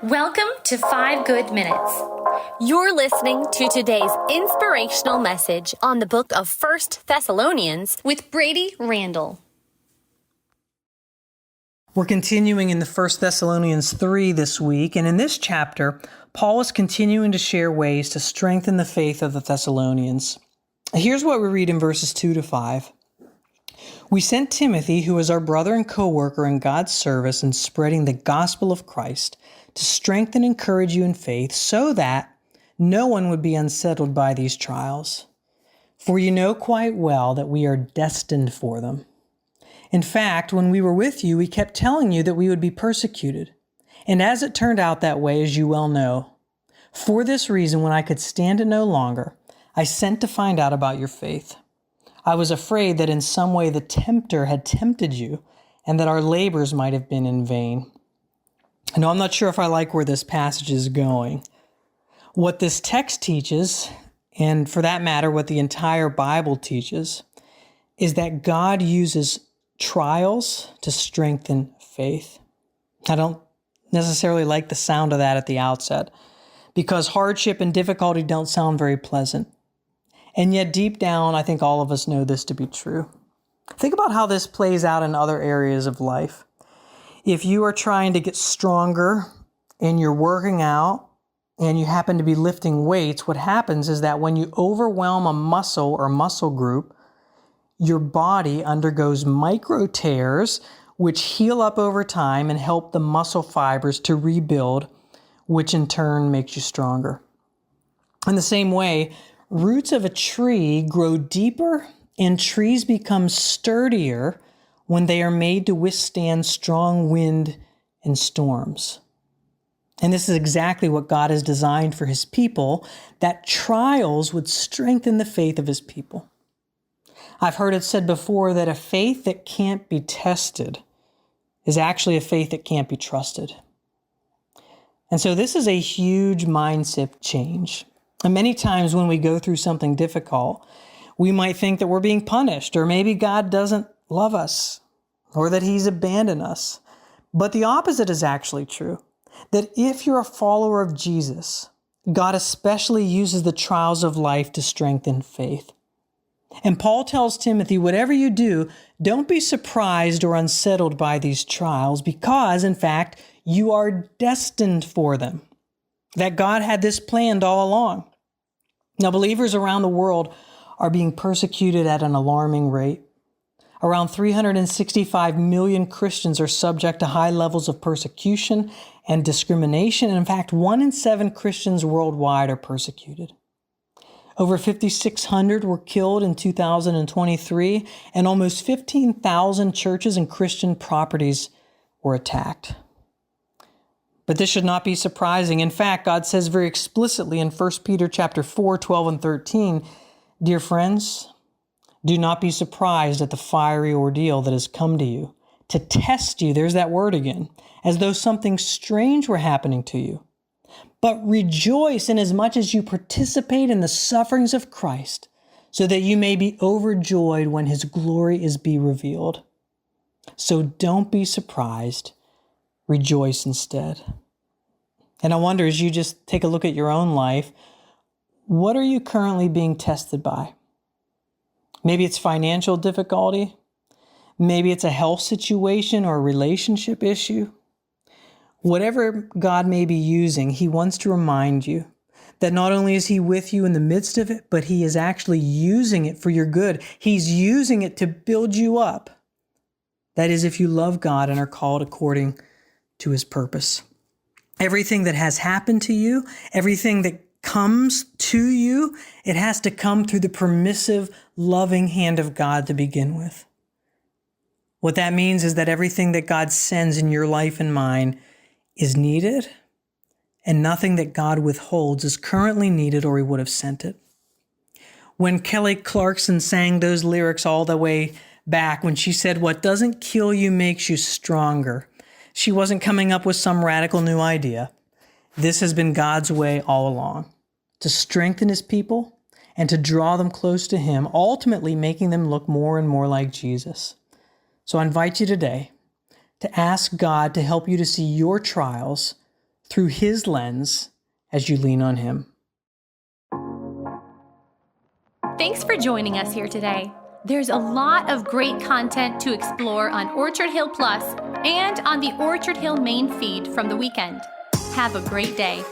Welcome to 5 Good Minutes. You're listening to today's inspirational message on the book of 1 Thessalonians with Brady Randall. We're continuing in the 1 Thessalonians 3 this week, and in this chapter, Paul is continuing to share ways to strengthen the faith of the Thessalonians. Here's what we read in verses 2 to 5. We sent Timothy, who is our brother and co-worker in God's service in spreading the gospel of Christ, to strengthen and encourage you in faith, so that no one would be unsettled by these trials. For you know quite well that we are destined for them. In fact, when we were with you, we kept telling you that we would be persecuted. And as it turned out that way, as you well know, for this reason, when I could stand it no longer, I sent to find out about your faith. I was afraid that in some way the tempter had tempted you, and that our labors might have been in vain. Now, I'm not sure if I like where this passage is going. What this text teaches, and for that matter, what the entire Bible teaches, is that God uses trials to strengthen faith. I don't necessarily like the sound of that at the outset, because hardship and difficulty don't sound very pleasant. And yet deep down, I think all of us know this to be true. Think about how this plays out in other areas of life. If you are trying to get stronger and you're working out and you happen to be lifting weights, what happens is that when you overwhelm a muscle or muscle group, your body undergoes micro tears, which heal up over time and help the muscle fibers to rebuild, which in turn makes you stronger. In the same way, roots of a tree grow deeper and trees become sturdier when they are made to withstand strong wind and storms. And this is exactly what God has designed for his people, that trials would strengthen the faith of his people. I've heard it said before that a faith that can't be tested is actually a faith that can't be trusted. And so this is a huge mindset change. And many times when we go through something difficult, we might think that we're being punished, or maybe God doesn't love us, or that he's abandoned us. But the opposite is actually true, that if you're a follower of Jesus, God especially uses the trials of life to strengthen faith. And Paul tells Timothy, whatever you do, don't be surprised or unsettled by these trials, because, in fact, you are destined for them. That God had this planned all along. Now, believers around the world are being persecuted at an alarming rate. Around 365 million Christians are subject to high levels of persecution and discrimination. And in fact, 1 in 7 Christians worldwide are persecuted. Over 5,600 were killed in 2023, and almost 15,000 churches and Christian properties were attacked. But this should not be surprising. In fact, God says very explicitly in 1 Peter chapter 4, 12 and 13, "Dear friends, do not be surprised at the fiery ordeal that has come to you, to test you," there's that word again, "as though something strange were happening to you. But rejoice inasmuch as you participate in the sufferings of Christ, so that you may be overjoyed when his glory is be revealed. So don't be surprised, rejoice instead." And I wonder, as you just take a look at your own life, what are you currently being tested by? Maybe it's financial difficulty. Maybe it's a health situation or a relationship issue. Whatever God may be using, he wants to remind you that not only is he with you in the midst of it, but he is actually using it for your good. He's using it to build you up. That is, if you love God and are called according to his purpose. Everything that has happened to you, everything that comes to you, it has to come through the permissive, loving hand of God to begin with. What that means is that everything that God sends in your life and mine is needed, and nothing that God withholds is currently needed, or he would have sent it. When Kelly Clarkson sang those lyrics all the way back, when she said, "What doesn't kill you makes you stronger," she wasn't coming up with some radical new idea. This has been God's way all along, to strengthen his people and to draw them close to him, ultimately making them look more and more like Jesus. So I invite you today to ask God to help you to see your trials through His lens as you lean on Him. Thanks for joining us here today. There's a lot of great content to explore on Orchard Hill Plus and on the Orchard Hill main feed from the weekend. Have a great day.